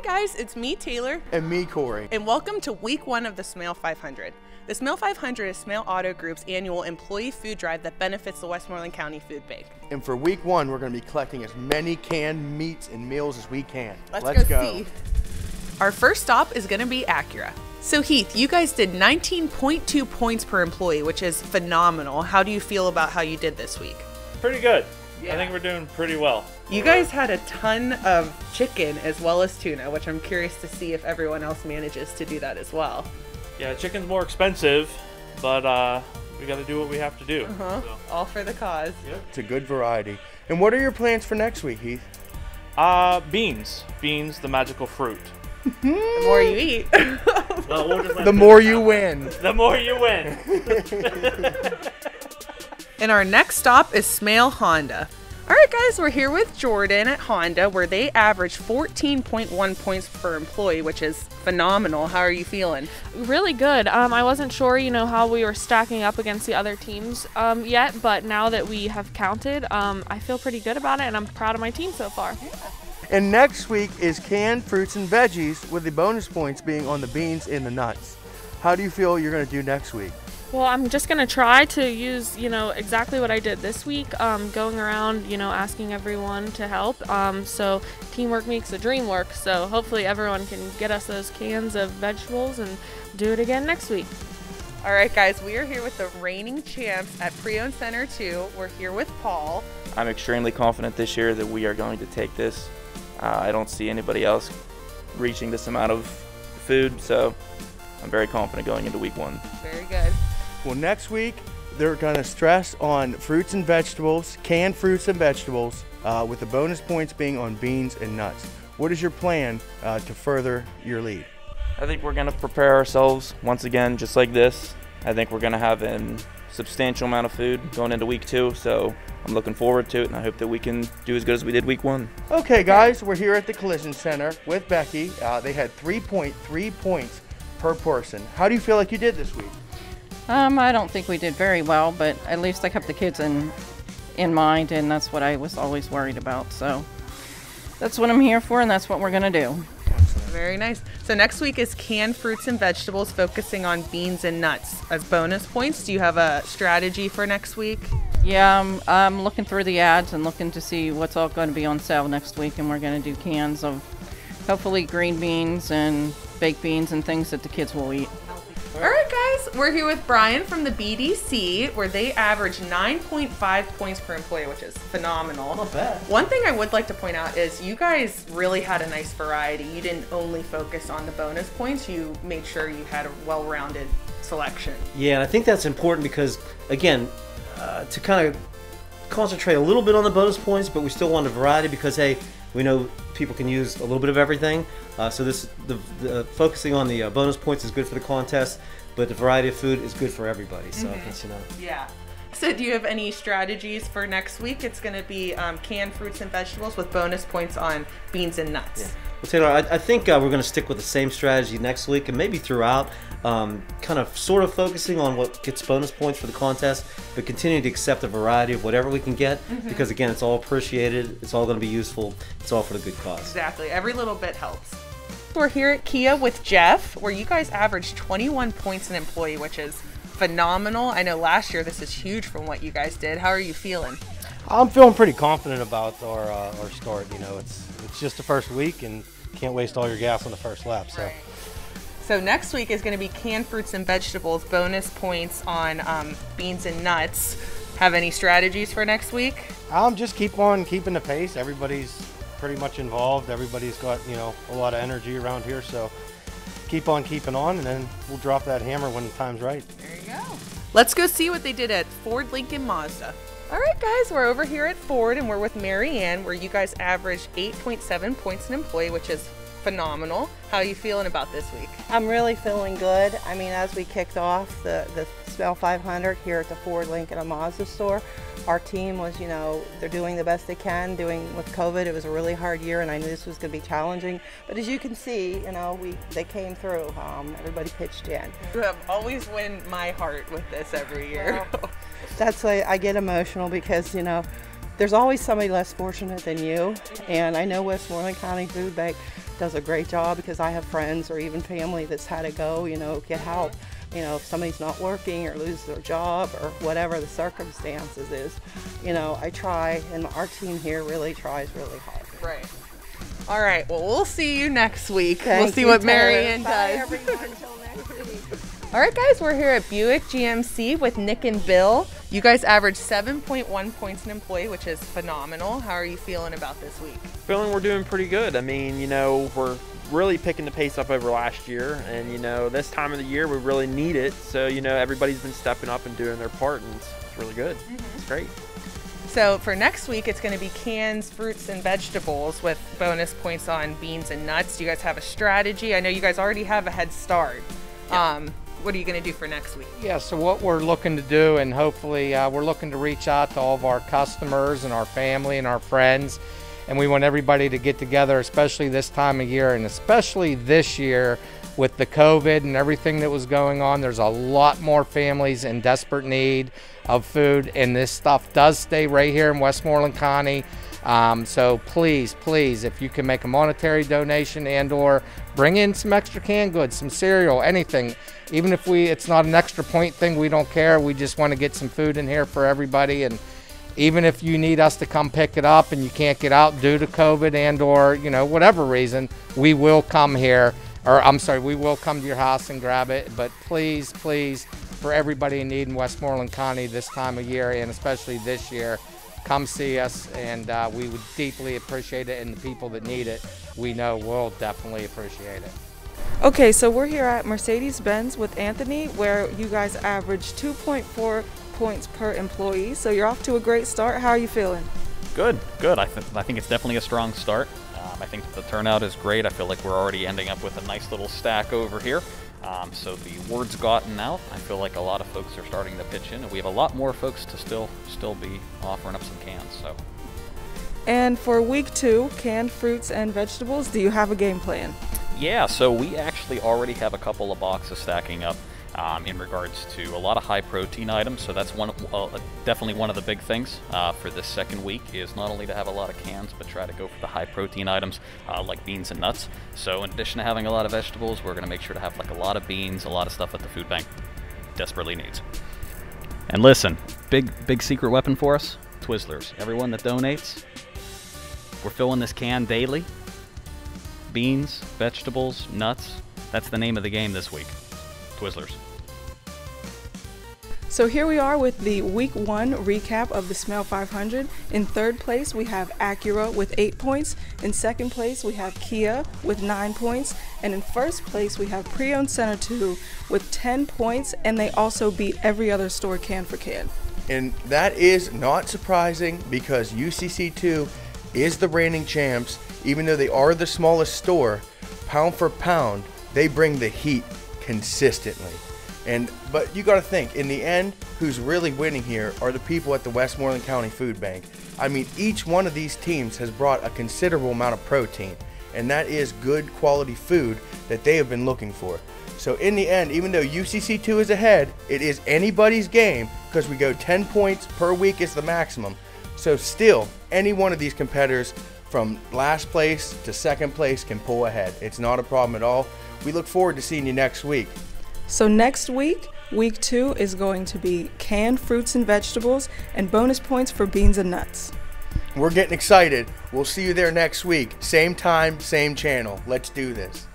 guys, it's me, Taylor. And me, Corey. And welcome to week 1 of the Smail 500. The Smail 500 is Smail Auto Group's annual employee food drive that benefits the Westmoreland County Food Bank. And for week 1, we're going to be collecting as many canned meats and meals as we can. Let's go see. Our first stop is going to be Acura. So Heath, you guys did 19.2 points per employee, which is phenomenal. How do you feel about how you did this week? Pretty good. Yeah. I think we're doing pretty well. You guys had a ton of chicken as well as tuna, which I'm curious to see if everyone else manages to do that as well. Yeah, chicken's more expensive, but we got to do what we have to do. So. All for the cause. Yep. It's a good variety. And what are your plans for next week, Heath? Beans. Beans, the magical fruit. The more you eat. Well, the more you win. The more you win. And our next stop is Smail Honda. All right, guys, we're here with Jordan at Honda, where they average 14.1 points per employee, which is phenomenal. How are you feeling? Really good. I wasn't sure, how we were stacking up against the other teams yet, but now that we have counted, I feel pretty good about it, and I'm proud of my team so far. And next week is canned fruits and veggies, with the bonus points being on the beans and the nuts. How do you feel you're going to do next week? Well, I'm just going to try to use, exactly what I did this week, going around, asking everyone to help. So teamwork makes the dream work. So hopefully everyone can get us those cans of vegetables and do it again next week. All right, guys, we are here with the reigning champs at PreOwned Center 2. We're here with Paul. I'm extremely confident this year that we are going to take this. I don't see anybody else reaching this amount of food, so I'm very confident going into week 1. Very good. Well, next week, they're going to stress on fruits and vegetables, canned fruits and vegetables, with the bonus points being on beans and nuts. What is your plan to further your lead? I think we're going to prepare ourselves once again just like this. I think we're going to have a substantial amount of food going into week 2, so I'm looking forward to it, and I hope that we can do as good as we did week 1. Okay, guys, we're here at the Collision Center with Becky. They had 3.3 points per person. How do you feel like you did this week? I don't think we did very well, but at least I kept the kids in mind, and that's what I was always worried about. So that's what I'm here for, and that's what we're going to do. Very nice. So next week is canned fruits and vegetables, focusing on beans and nuts as bonus points. Do you have a strategy for next week? Yeah, I'm looking through the ads and looking to see what's all going to be on sale next week, and we're going to do cans of hopefully green beans and baked beans and things that the kids will eat. All right, guys, we're here with Brian from the BDC, where they average 9.5 points per employee, which is phenomenal. Not bad. One thing I would like to point out is you guys really had a nice variety. You didn't only focus on the bonus points. You made sure you had a well-rounded selection. Yeah, and I think that's important because, again, to kind of concentrate a little bit on the bonus points, but we still want a variety because, hey, we know people can use a little bit of everything. So the focusing on the bonus points is good for the contest, but the variety of food is good for everybody. So that's, Yeah. So do you have any strategies for next week? It's going to be canned fruits and vegetables with bonus points on beans and nuts. Yeah. Well, Taylor, I think we're going to stick with the same strategy next week and maybe throughout, kind of sort of focusing on what gets bonus points for the contest, but continue to accept a variety of whatever we can get because, again, it's all appreciated, it's all going to be useful, it's all for the good cause. Exactly. Every little bit helps. We're here at Kia with Jeff, where you guys averaged 21 points an employee, which is phenomenal. I know last year this is huge from what you guys did. How are you feeling? I'm feeling pretty confident about our start. It's just the first week, and can't waste all your gas on the first lap. So. Right. So next week is going to be canned fruits and vegetables, bonus points on beans and nuts. Have any strategies for next week? Just keep on keeping the pace. Everybody's pretty much involved. Everybody's got a lot of energy around here. So keep on keeping on, and then we'll drop that hammer when the time's right. There you go. Let's go see what they did at Ford, Lincoln, Mazda. All right, guys, we're over here at Ford, and we're with Mary Ann, where you guys averaged 8.7 points an employee, which is phenomenal. How are you feeling about this week? I'm really feeling good. I mean, as we kicked off the Smail 500 here at the Ford, Lincoln, and Mazda store, our team was, they're doing the best they can. With COVID, it was a really hard year, and I knew this was going to be challenging. But as you can see, they came through. Everybody pitched in. You have always won my heart with this every year. Well, that's why I get emotional because, there's always somebody less fortunate than you. And I know Westmoreland County Food Bank does a great job, because I have friends or even family that's had to go, you know, get help. You know, if somebody's not working or loses their job or whatever the circumstances is, you know, I try, and our team here really tries really hard. Right. All right. Well, we'll see you next week. Thank we'll see you, what Taylor. Marianne Bye, does. everyone. Until next week. All right, guys, we're here at Buick GMC with Nick and Bill. You guys averaged 7.1 points an employee, which is phenomenal. How are you feeling about this week? Feeling we're doing pretty good. I mean, you know, we're really picking the pace up over last year, and you know, this time of the year we really need it. So, you know, everybody's been stepping up and doing their part, and it's really good. It's great. So for next week, it's going to be cans, fruits, and vegetables with bonus points on beans and nuts. Do you guys have a strategy? I know you guys already have a head start. What are you going to do for next week? Yeah, so what we're looking to do, and hopefully we're looking to reach out to all of our customers and our family and our friends, and we want everybody to get together, especially this time of year, and especially this year with the COVID and everything that was going on. There's a lot more families in desperate need of food, and this stuff does stay right here in Westmoreland County. So please, if you can make a monetary donation and or bring in some extra canned goods, some cereal, anything. Even if it's not an extra point thing, we don't care. We just want to get some food in here for everybody. And even if you need us to come pick it up and you can't get out due to COVID and or, you know, whatever reason, we will come here, or I'm sorry, we will come to your house and grab it. But please, for everybody in need in Westmoreland County this time of year, and especially this year, come see us, and we would deeply appreciate it, and the people that need it, we know will definitely appreciate it. Okay, so we're here at Mercedes-Benz with Anthony, where you guys average 2.4 points per employee. So you're off to a great start. How are you feeling? Good. I think it's definitely a strong start. I think the turnout is great. I feel like we're already ending up with a nice little stack over here. So the word's gotten out. I feel like a lot of folks are starting to pitch in, and we have a lot more folks to still be offering up some cans. So. And for week 2, canned fruits and vegetables, do you have a game plan? Yeah, so we actually already have a couple of boxes stacking up in regards to a lot of high protein items. So that's definitely one of the big things for this second week, is not only to have a lot of cans, but try to go for the high protein items like beans and nuts. So in addition to having a lot of vegetables, we're going to make sure to have like a lot of beans, a lot of stuff that the food bank desperately needs. And listen, big secret weapon for us, Twizzlers. Everyone that donates, we're filling this can daily. Beans, vegetables, nuts, that's the name of the game this week. Twizzlers. So here we are with the week 1 recap of the Smail 500. In 3rd place, we have Acura with 8 points. In 2nd place, we have Kia with 9 points. And in 1st place, we have PreOwned Center 2 with 10 points. And they also beat every other store can for can. And that is not surprising, because UCC2 is the reigning champs. Even though they are the smallest store, pound for pound, they bring the heat consistently. But you got to think, in the end, who's really winning here are the people at the Westmoreland County Food Bank. I mean, each one of these teams has brought a considerable amount of protein, and that is good quality food that they have been looking for. So in the end, even though UCC2 is ahead, it is anybody's game, because we go 10 points per week is the maximum. So still, any one of these competitors from last place to 2nd place can pull ahead. It's not a problem at all. We look forward to seeing you next week. So next week, week 2 is going to be canned fruits and vegetables and bonus points for beans and nuts. We're getting excited. We'll see you there next week. Same time, same channel. Let's do this.